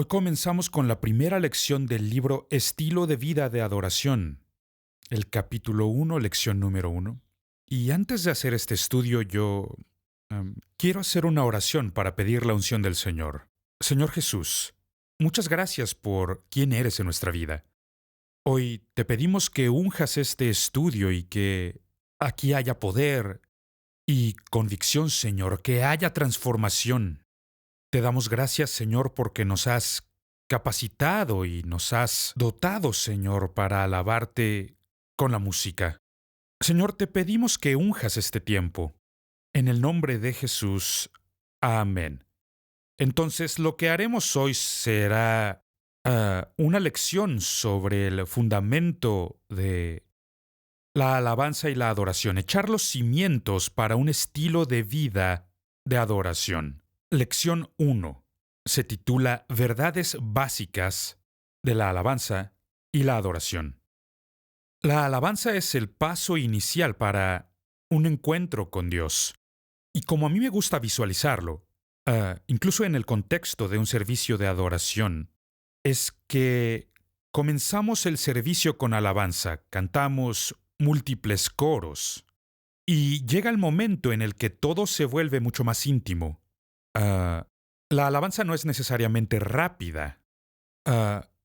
Hoy comenzamos con la primera lección del libro Estilo de vida de adoración, el capítulo 1, lección número 1. Y antes de hacer este estudio, quiero hacer una oración para pedir la unción del Señor. Señor Jesús, muchas gracias por quién eres en nuestra vida. Hoy te pedimos que unjas este estudio y que aquí haya poder y convicción, Señor, que haya transformación. Te damos gracias, Señor, porque nos has capacitado y nos has dotado, Señor, para alabarte con la música. Señor, te pedimos que unjas este tiempo. En el nombre de Jesús. Amén. Entonces, lo que haremos hoy será una lección sobre el fundamento de la alabanza y la adoración, echar los cimientos para un estilo de vida de adoración. Lección 1. Se titula Verdades básicas de la alabanza y la adoración. La alabanza es el paso inicial para un encuentro con Dios. Y como a mí me gusta visualizarlo, incluso en el contexto de un servicio de adoración, es que comenzamos el servicio con alabanza, cantamos múltiples coros, y llega el momento en el que todo se vuelve mucho más íntimo. Ah, la alabanza no es necesariamente rápida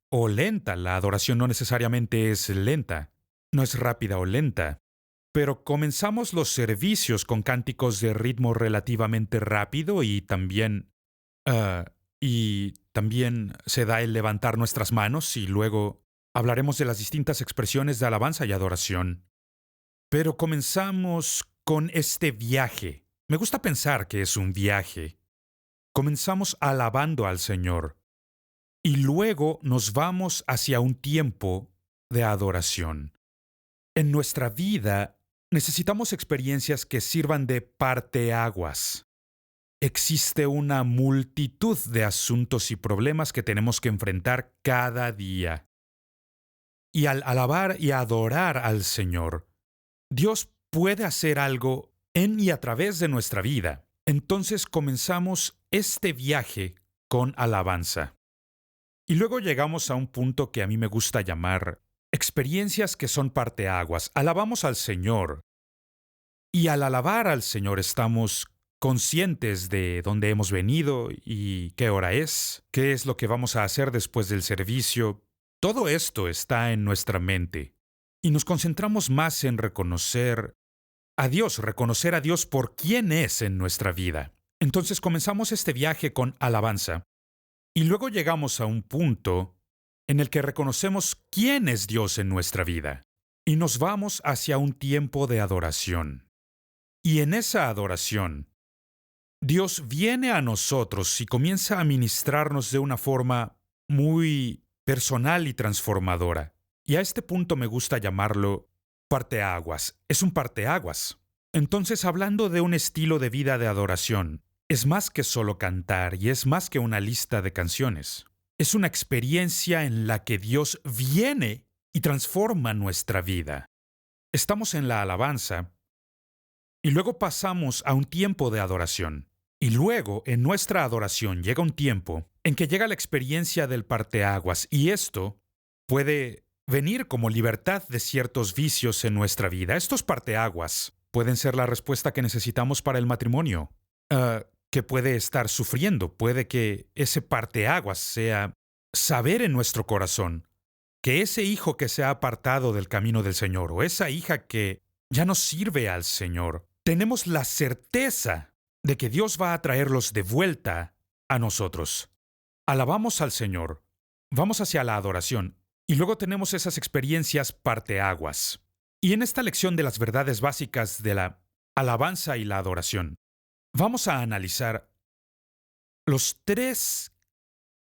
o lenta. La adoración no necesariamente es lenta. No es rápida o lenta. Pero comenzamos los servicios con cánticos de ritmo relativamente rápido ah, y también se da el levantar nuestras manos y luego hablaremos de las distintas expresiones de alabanza y adoración. Pero comenzamos con este viaje. Me gusta pensar que es un viaje. Comenzamos alabando al Señor y luego nos vamos hacia un tiempo de adoración. En nuestra vida necesitamos experiencias que sirvan de parteaguas. Existe una multitud de asuntos y problemas que tenemos que enfrentar cada día. Y al alabar y adorar al Señor, Dios puede hacer algo en y a través de nuestra vida. Entonces comenzamos este viaje con alabanza. Y luego llegamos a un punto que a mí me gusta llamar experiencias que son parteaguas. Alabamos al Señor. Y al alabar al Señor estamos conscientes de dónde hemos venido y qué hora es, qué es lo que vamos a hacer después del servicio. Todo esto está en nuestra mente. Y nos concentramos más en reconocer a Dios por quién es en nuestra vida. Entonces comenzamos este viaje con alabanza y luego llegamos a un punto en el que reconocemos quién es Dios en nuestra vida y nos vamos hacia un tiempo de adoración. Y en esa adoración, Dios viene a nosotros y comienza a ministrarnos de una forma muy personal y transformadora. Y a este punto me gusta llamarlo parteaguas. Es un parteaguas. Entonces, hablando de un estilo de vida de adoración, es más que solo cantar y es más que una lista de canciones. Es una experiencia en la que Dios viene y transforma nuestra vida. Estamos en la alabanza y luego pasamos a un tiempo de adoración. Y luego, en nuestra adoración, llega un tiempo en que llega la experiencia del parteaguas y esto puede venir como libertad de ciertos vicios en nuestra vida. Estos parteaguas pueden ser la respuesta que necesitamos para el matrimonio, que puede estar sufriendo. Puede que ese parteaguas sea saber en nuestro corazón que ese hijo que se ha apartado del camino del Señor o esa hija que ya no sirve al Señor, tenemos la certeza de que Dios va a traerlos de vuelta a nosotros. Alabamos al Señor, vamos hacia la adoración y luego tenemos esas experiencias parteaguas. Y en esta lección de las verdades básicas de la alabanza y la adoración, vamos a analizar los tres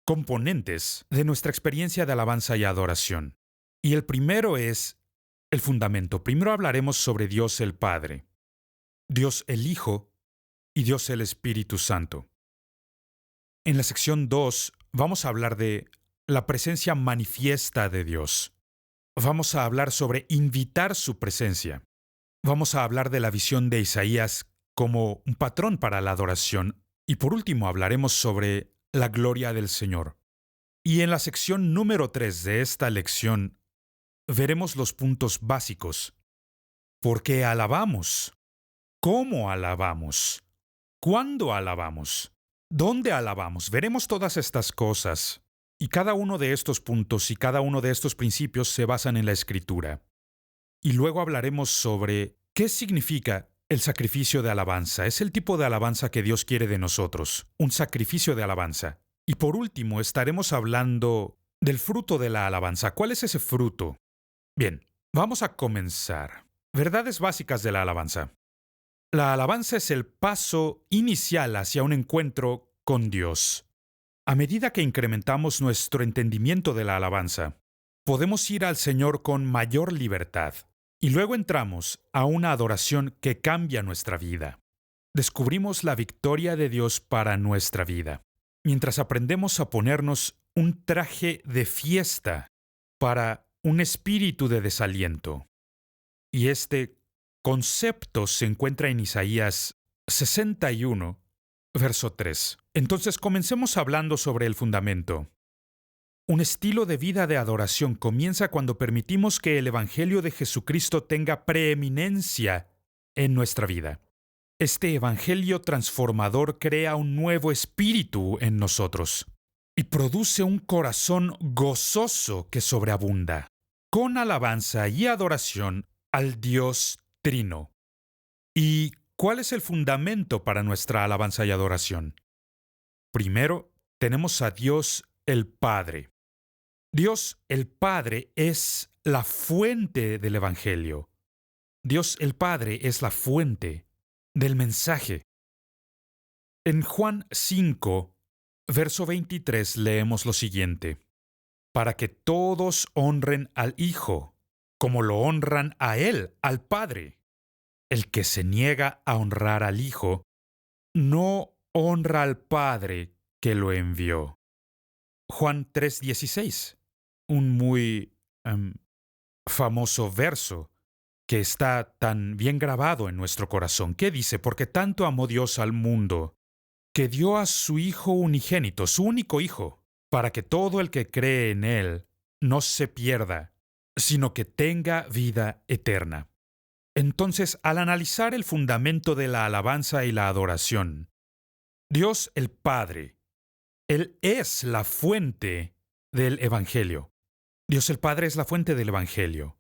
componentes de nuestra experiencia de alabanza y adoración. Y el primero es el fundamento. Primero hablaremos sobre Dios el Padre, Dios el Hijo y Dios el Espíritu Santo. En la sección 2 vamos a hablar de la presencia manifiesta de Dios. Vamos a hablar sobre invitar su presencia. Vamos a hablar de la visión de Isaías como un patrón para la adoración. Y por último hablaremos sobre la gloria del Señor. Y en la sección número 3 de esta lección veremos los puntos básicos. ¿Por qué alabamos? ¿Cómo alabamos? ¿Cuándo alabamos? ¿Dónde alabamos? Veremos todas estas cosas. Y cada uno de estos puntos y cada uno de estos principios se basan en la Escritura. Y luego hablaremos sobre qué significa el sacrificio de alabanza. Es el tipo de alabanza que Dios quiere de nosotros, un sacrificio de alabanza. Y por último, estaremos hablando del fruto de la alabanza. ¿Cuál es ese fruto? Bien, vamos a comenzar. Verdades básicas de la alabanza. La alabanza es el paso inicial hacia un encuentro con Dios. A medida que incrementamos nuestro entendimiento de la alabanza, podemos ir al Señor con mayor libertad. Y luego entramos a una adoración que cambia nuestra vida. Descubrimos la victoria de Dios para nuestra vida, mientras aprendemos a ponernos un traje de fiesta para un espíritu de desaliento. Y este concepto se encuentra en Isaías 61, verso 3. Entonces comencemos hablando sobre el fundamento. Un estilo de vida de adoración comienza cuando permitimos que el Evangelio de Jesucristo tenga preeminencia en nuestra vida. Este Evangelio transformador crea un nuevo espíritu en nosotros y produce un corazón gozoso que sobreabunda, con alabanza y adoración al Dios Trino. ¿Y cuál es el fundamento para nuestra alabanza y adoración? Primero, tenemos a Dios el Padre. Dios el Padre es la fuente del Evangelio. Dios el Padre es la fuente del mensaje. En Juan 5, verso 23 leemos lo siguiente: para que todos honren al Hijo, como lo honran a Él, al Padre. El que se niega a honrar al Hijo, no honra al Padre que lo envió. Juan 3:16, un muy famoso verso que está tan bien grabado en nuestro corazón. ¿Qué dice? Porque tanto amó Dios al mundo, que dio a su Hijo unigénito, su único Hijo, para que todo el que cree en Él no se pierda, sino que tenga vida eterna. Entonces, al analizar el fundamento de la alabanza y la adoración, Dios el Padre, Él es la fuente del Evangelio. Dios el Padre es la fuente del Evangelio.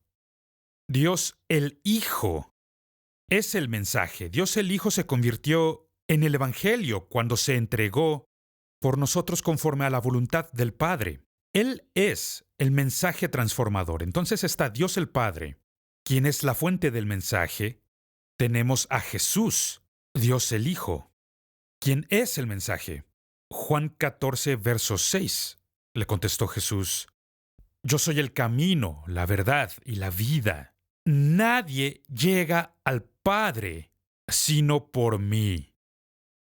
Dios el Hijo es el mensaje. Dios el Hijo se convirtió en el Evangelio cuando se entregó por nosotros conforme a la voluntad del Padre. Él es el mensaje transformador. Entonces está Dios el Padre, quien es la fuente del mensaje. Tenemos a Jesús, Dios el Hijo, quien es el mensaje. Juan 14, verso 6, le contestó Jesús: yo soy el camino, la verdad y la vida. Nadie llega al Padre sino por mí.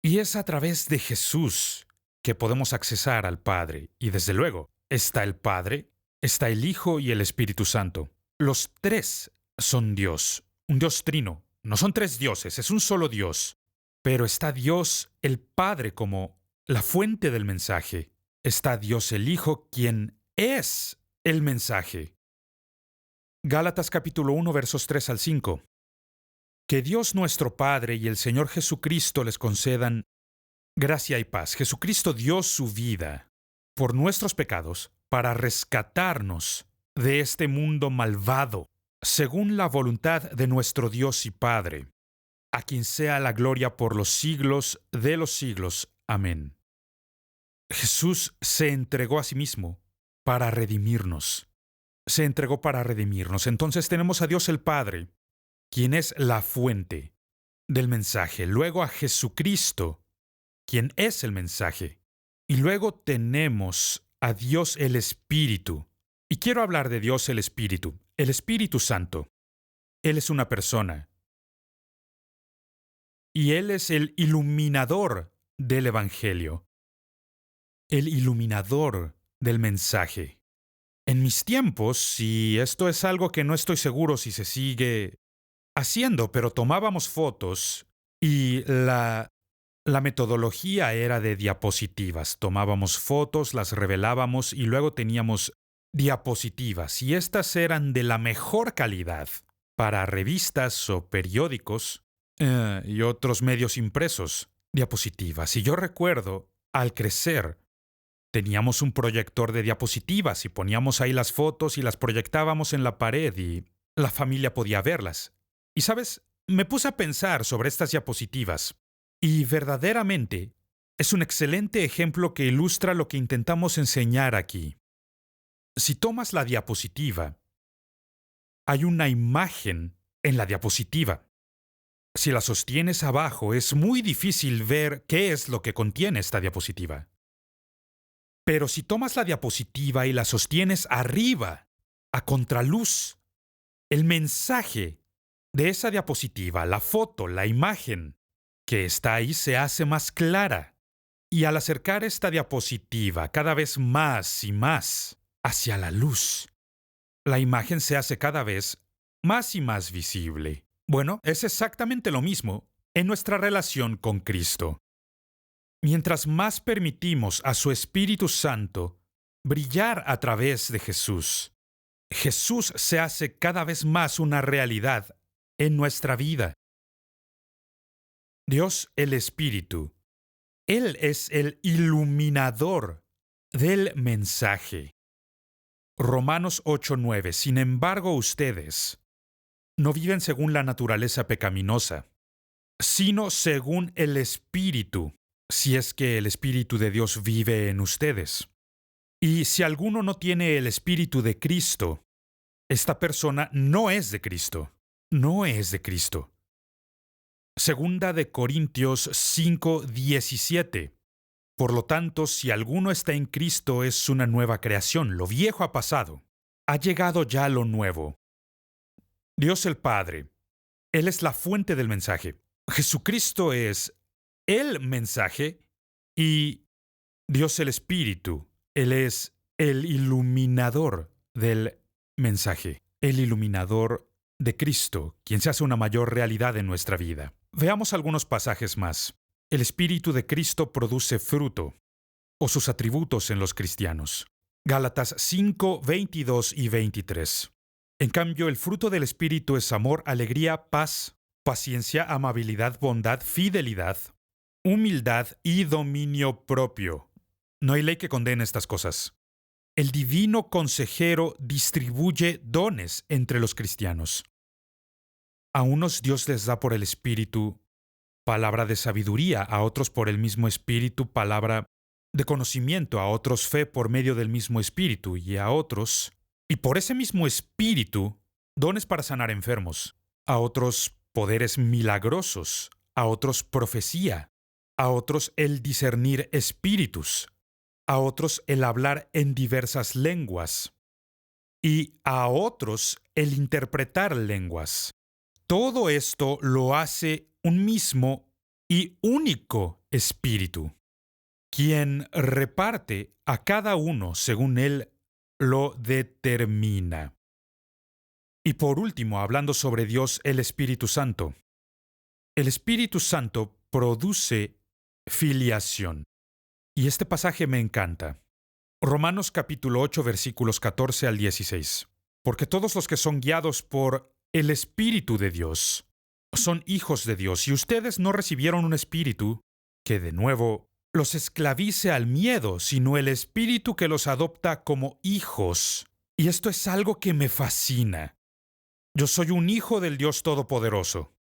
Y es a través de Jesús que podemos accesar al Padre. Y desde luego, está el Padre, está el Hijo y el Espíritu Santo. Los tres son Dios, un Dios trino. No son tres dioses, es un solo Dios. Pero está Dios el Padre como la fuente del mensaje. Está Dios el Hijo, quien es el mensaje. Gálatas capítulo 1, versos 3 al 5. Que Dios nuestro Padre y el Señor Jesucristo les concedan gracia y paz. Jesucristo dio su vida por nuestros pecados para rescatarnos de este mundo malvado, según la voluntad de nuestro Dios y Padre, a quien sea la gloria por los siglos de los siglos. Amén. Jesús se entregó a sí mismo para redimirnos. Se entregó para redimirnos. Entonces tenemos a Dios el Padre, quien es la fuente del mensaje. Luego a Jesucristo, quien es el mensaje. Y luego tenemos a Dios el Espíritu. Y quiero hablar de Dios el Espíritu Santo. Él es una persona. Y Él es el iluminador del Evangelio. El iluminador del mensaje. En mis tiempos, y esto es algo que no estoy seguro si se sigue haciendo, pero tomábamos fotos y la La metodología era de diapositivas. Tomábamos fotos, las revelábamos y luego teníamos diapositivas. Y estas eran de la mejor calidad para revistas o periódicos y otros medios impresos. Diapositivas. Y yo recuerdo, al crecer, teníamos un proyector de diapositivas y poníamos ahí las fotos y las proyectábamos en la pared y la familia podía verlas. Y sabes, me puse a pensar sobre estas diapositivas y verdaderamente es un excelente ejemplo que ilustra lo que intentamos enseñar aquí. Si tomas la diapositiva, hay una imagen en la diapositiva. Si la sostienes abajo, es muy difícil ver qué es lo que contiene esta diapositiva. Pero si tomas la diapositiva y la sostienes arriba, a contraluz, el mensaje de esa diapositiva, la foto, la imagen que está ahí se hace más clara. Y al acercar esta diapositiva cada vez más y más hacia la luz, la imagen se hace cada vez más y más visible. Bueno, es exactamente lo mismo en nuestra relación con Cristo. Mientras más permitimos a su Espíritu Santo brillar a través de Jesús, Jesús se hace cada vez más una realidad en nuestra vida. Dios el Espíritu, Él es el iluminador del mensaje. Romanos 8:9. Sin embargo, ustedes no viven según la naturaleza pecaminosa, sino según el Espíritu, si es que el Espíritu de Dios vive en ustedes. Y si alguno no tiene el Espíritu de Cristo, esta persona no es de Cristo. No es de Cristo. Segunda de Corintios 5:17. Por lo tanto, si alguno está en Cristo, es una nueva creación. Lo viejo ha pasado. Ha llegado ya lo nuevo. Dios el Padre, Él es la fuente del mensaje. Jesucristo es el mensaje y Dios el Espíritu, Él es el iluminador del mensaje, el iluminador de Cristo, quien se hace una mayor realidad en nuestra vida. Veamos algunos pasajes más. El Espíritu de Cristo produce fruto, o sus atributos en los cristianos. Gálatas 5, 22 y 23. En cambio, el fruto del Espíritu es amor, alegría, paz, paciencia, amabilidad, bondad, fidelidad, humildad y dominio propio. No hay ley que condene estas cosas. El divino consejero distribuye dones entre los cristianos. A unos Dios les da por el Espíritu palabra de sabiduría, a otros por el mismo Espíritu palabra de conocimiento, a otros fe por medio del mismo Espíritu, y a otros, y por ese mismo Espíritu, dones para sanar enfermos, a otros poderes milagrosos, a otros profecía, a otros el discernir espíritus, a otros el hablar en diversas lenguas, y a otros el interpretar lenguas. Todo esto lo hace un mismo y único Espíritu, quien reparte a cada uno según Él lo determina. Y por último, hablando sobre Dios el Espíritu Santo. El Espíritu Santo produce filiación. Y este pasaje me encanta. Romanos capítulo 8, versículos 14 al 16. Porque todos los que son guiados por el Espíritu de Dios son hijos de Dios, y ustedes no recibieron un espíritu que de nuevo los esclavice al miedo, sino el Espíritu que los adopta como hijos. Y esto es algo que me fascina. Yo soy un hijo del Dios Todopoderoso.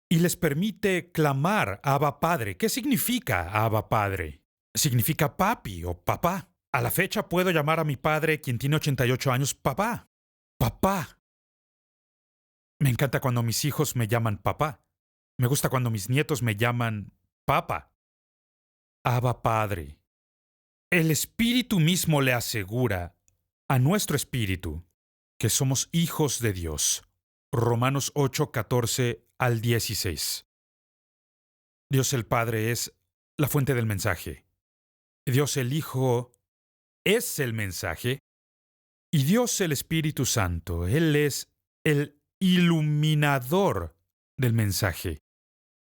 Y les permite clamar Abba Padre. ¿Qué significa Abba Padre? Significa papi o papá. A la fecha puedo llamar a mi padre, quien tiene 88 años, papá. Papá. Me encanta cuando mis hijos me llaman papá. Me gusta cuando mis nietos me llaman papa. Abba Padre. El Espíritu mismo le asegura a nuestro espíritu que somos hijos de Dios. Romanos 8, 14 al 16. Dios el Padre es la fuente del mensaje. Dios el Hijo es el mensaje. Y Dios el Espíritu Santo, Él es el iluminador del mensaje.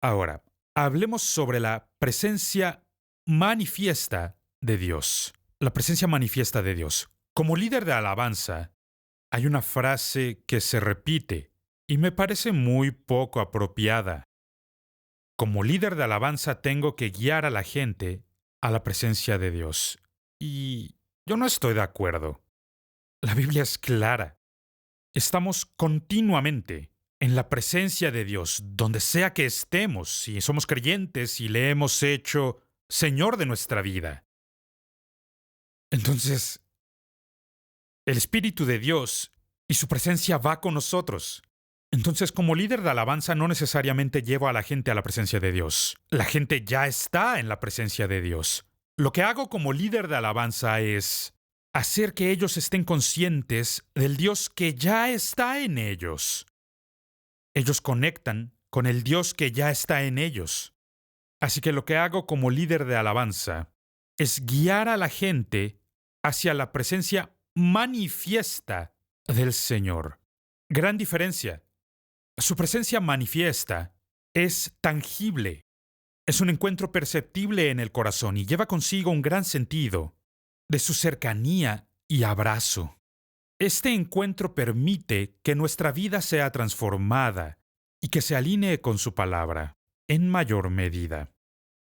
Ahora, hablemos sobre la presencia manifiesta de Dios. La presencia manifiesta de Dios. Como líder de alabanza, hay una frase que se repite y me parece muy poco apropiada. Como líder de alabanza tengo que guiar a la gente a la presencia de Dios. Y yo no estoy de acuerdo. La Biblia es clara. Estamos continuamente en la presencia de Dios, donde sea que estemos, si somos creyentes y le hemos hecho Señor de nuestra vida. Entonces, el Espíritu de Dios y su presencia va con nosotros. Entonces, como líder de alabanza, no necesariamente llevo a la gente a la presencia de Dios. La gente ya está en la presencia de Dios. Lo que hago como líder de alabanza es hacer que ellos estén conscientes del Dios que ya está en ellos. Ellos conectan con el Dios que ya está en ellos. Así que lo que hago como líder de alabanza es guiar a la gente hacia la presencia manifiesta del Señor. Gran diferencia. Su presencia manifiesta es tangible. Es un encuentro perceptible en el corazón y lleva consigo un gran sentido de su cercanía y abrazo. Este encuentro permite que nuestra vida sea transformada y que se alinee con su palabra en mayor medida.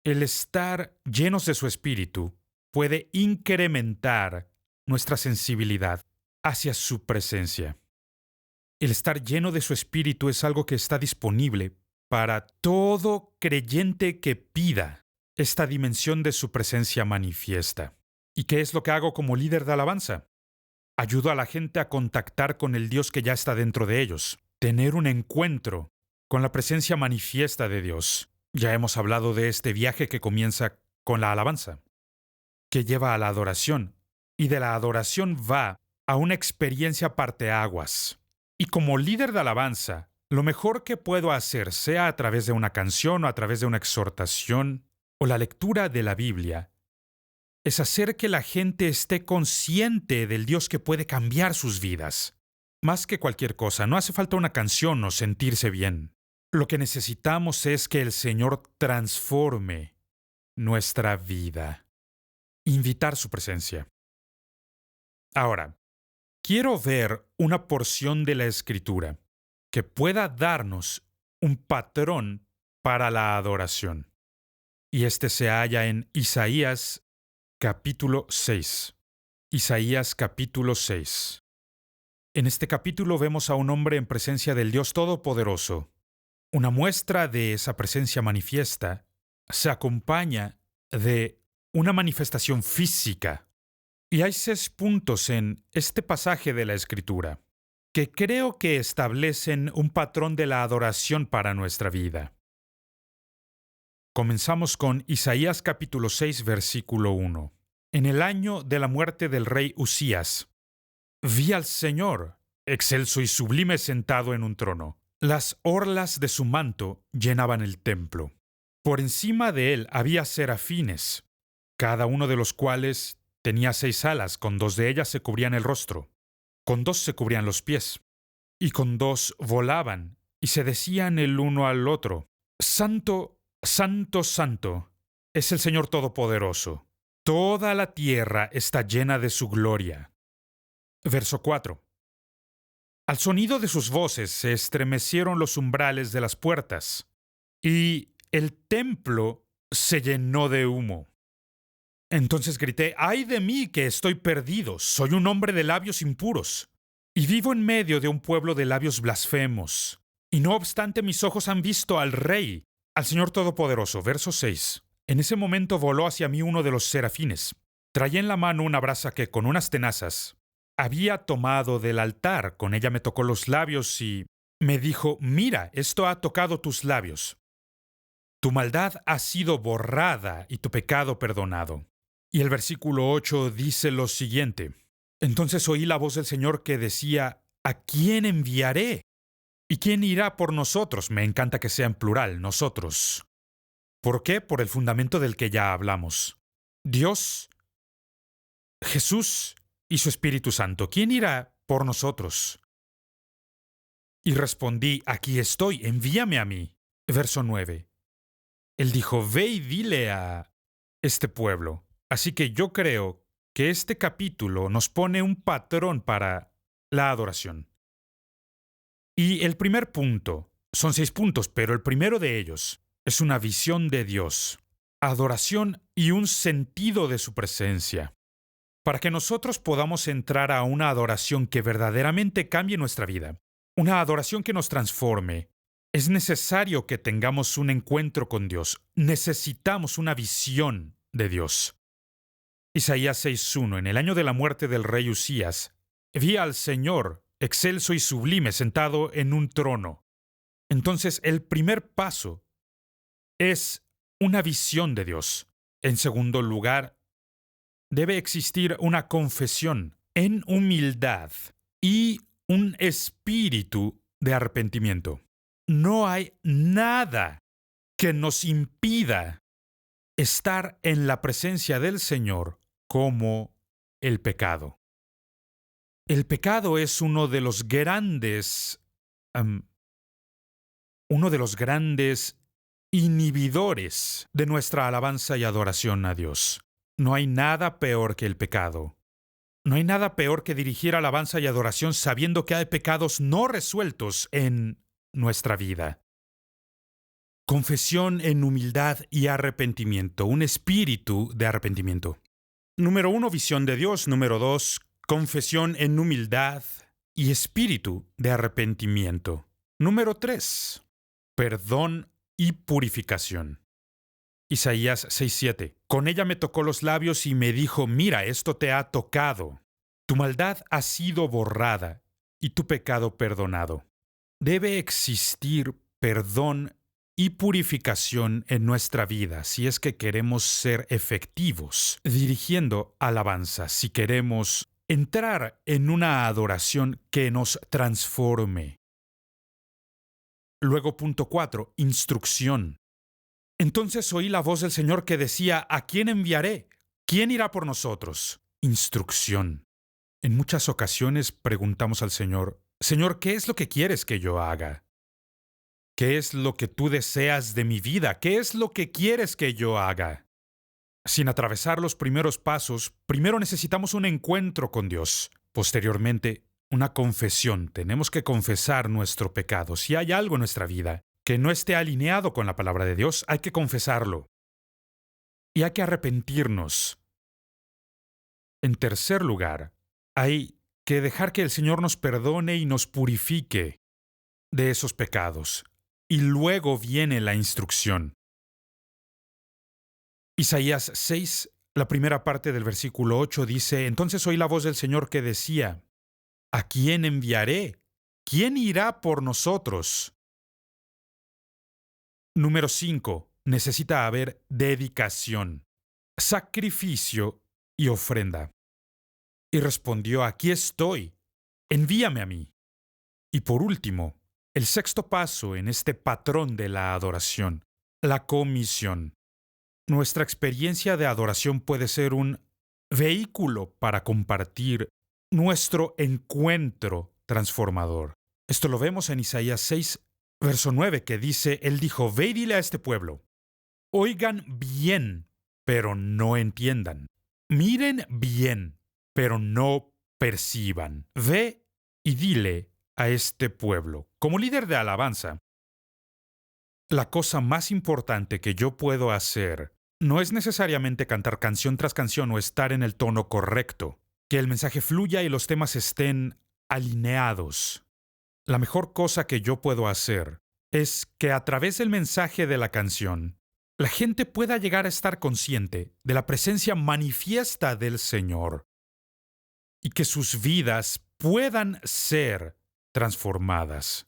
El estar llenos de su espíritu puede incrementar nuestra sensibilidad hacia su presencia. El estar lleno de su espíritu es algo que está disponible para todo creyente que pida esta dimensión de su presencia manifiesta. ¿Y qué es lo que hago como líder de alabanza? Ayudo a la gente a contactar con el Dios que ya está dentro de ellos, tener un encuentro con la presencia manifiesta de Dios. Ya hemos hablado de este viaje que comienza con la alabanza, que lleva a la adoración, y de la adoración va a una experiencia parteaguas. Y como líder de alabanza, lo mejor que puedo hacer, sea a través de una canción o a través de una exhortación o la lectura de la Biblia, es hacer que la gente esté consciente del Dios que puede cambiar sus vidas. Más que cualquier cosa, no hace falta una canción o sentirse bien. Lo que necesitamos es que el Señor transforme nuestra vida. Invitar su presencia. Ahora, quiero ver una porción de la Escritura que pueda darnos un patrón para la adoración. Y este se halla en Isaías capítulo 6. Isaías capítulo 6. En este capítulo vemos a un hombre en presencia del Dios Todopoderoso. Una muestra de esa presencia manifiesta se acompaña de una manifestación física. Y hay 6 puntos en este pasaje de la Escritura que creo que establecen un patrón de la adoración para nuestra vida. Comenzamos con Isaías capítulo 6, versículo 1. En el año de la muerte del rey Usías, vi al Señor, excelso y sublime, sentado en un trono. Las orlas de su manto llenaban el templo. Por encima de él había serafines, cada uno de los cuales tenía 6 alas, con 2 de ellas se cubrían el rostro, con 2 se cubrían los pies, y con 2 volaban, y se decían el uno al otro: Santo, Santo, Santo, es el Señor Todopoderoso. Toda la tierra está llena de su gloria. Verso 4. Al sonido de sus voces se estremecieron los umbrales de las puertas, y el templo se llenó de humo. Entonces grité: ¡ay de mí, que estoy perdido! Soy un hombre de labios impuros, y vivo en medio de un pueblo de labios blasfemos. Y no obstante mis ojos han visto al Rey, al Señor Todopoderoso. Verso 6. En ese momento voló hacia mí uno de los serafines. Traía en la mano una brasa que con unas tenazas había tomado del altar. Con ella me tocó los labios y me dijo: mira, esto ha tocado tus labios. Tu maldad ha sido borrada y tu pecado perdonado. Y el versículo 8 dice lo siguiente: entonces oí la voz del Señor que decía: ¿a quién enviaré? ¿Y quién irá por nosotros? Me encanta que sea en plural, nosotros. ¿Por qué? Por el fundamento del que ya hablamos. Dios, Jesús y su Espíritu Santo. ¿Quién irá por nosotros? Y respondí: aquí estoy, envíame a mí. Verso 9. Él dijo, ve y dile a este pueblo. Así que yo creo que este capítulo nos pone un patrón para la adoración. Y el primer punto, son 6 puntos, pero el primero de ellos es una visión de Dios, adoración y un sentido de su presencia. Para que nosotros podamos entrar a una adoración que verdaderamente cambie nuestra vida, una adoración que nos transforme, es necesario que tengamos un encuentro con Dios. Necesitamos una visión de Dios. Isaías 6:1. En el año de la muerte del rey Usías, vi al Señor, excelso y sublime, sentado en un trono. Entonces, el primer paso es una visión de Dios. En segundo lugar, debe existir una confesión en humildad y un espíritu de arrepentimiento. No hay nada que nos impida estar en la presencia del Señor como el pecado. El pecado es uno de los grandes inhibidores de nuestra alabanza y adoración a Dios. No hay nada peor que el pecado. No hay nada peor que dirigir alabanza y adoración sabiendo que hay pecados no resueltos en nuestra vida. Confesión en humildad y arrepentimiento, un espíritu de arrepentimiento. Número 1, visión de Dios. Número 2, confesión en humildad y espíritu de arrepentimiento. Número 3, perdón y purificación. Isaías 6:7. Con ella me tocó los labios y me dijo, mira, esto te ha tocado. Tu maldad ha sido borrada y tu pecado perdonado. Debe existir perdón y purificación en nuestra vida si es que queremos ser efectivos dirigiendo alabanza, si queremos entrar en una adoración que nos transforme. Luego, punto 4, instrucción. Entonces oí la voz del Señor que decía, ¿a quién enviaré? ¿Quién irá por nosotros? Instrucción. En muchas ocasiones preguntamos al Señor, Señor, ¿qué es lo que quieres que yo haga? ¿Qué es lo que tú deseas de mi vida? ¿Qué es lo que quieres que yo haga? Sin atravesar los primeros pasos, primero necesitamos un encuentro con Dios. Posteriormente, una confesión. Tenemos que confesar nuestro pecado. Si hay algo en nuestra vida que no esté alineado con la palabra de Dios, hay que confesarlo. Y hay que arrepentirnos. En tercer lugar, hay que dejar que el Señor nos perdone y nos purifique de esos pecados. Y luego viene la instrucción. Isaías 6, la primera parte del versículo 8 dice, entonces oí la voz del Señor que decía, ¿a quién enviaré? ¿Quién irá por nosotros? Número 5. Necesita haber dedicación, sacrificio y ofrenda. Y respondió, aquí estoy, envíame a mí. Y por último, el sexto paso en este patrón de la adoración, la comisión. Nuestra experiencia de adoración puede ser un vehículo para compartir nuestro encuentro transformador. Esto lo vemos en Isaías 6, verso 9, que dice, Él dijo, ve y dile a este pueblo, oigan bien, pero no entiendan. Miren bien, pero no perciban. Ve y dile a este pueblo. Como líder de alabanza, la cosa más importante que yo puedo hacer no es necesariamente cantar canción tras canción o estar en el tono correcto, que el mensaje fluya y los temas estén alineados. La mejor cosa que yo puedo hacer es que a través del mensaje de la canción, la gente pueda llegar a estar consciente de la presencia manifiesta del Señor y que sus vidas puedan ser transformadas.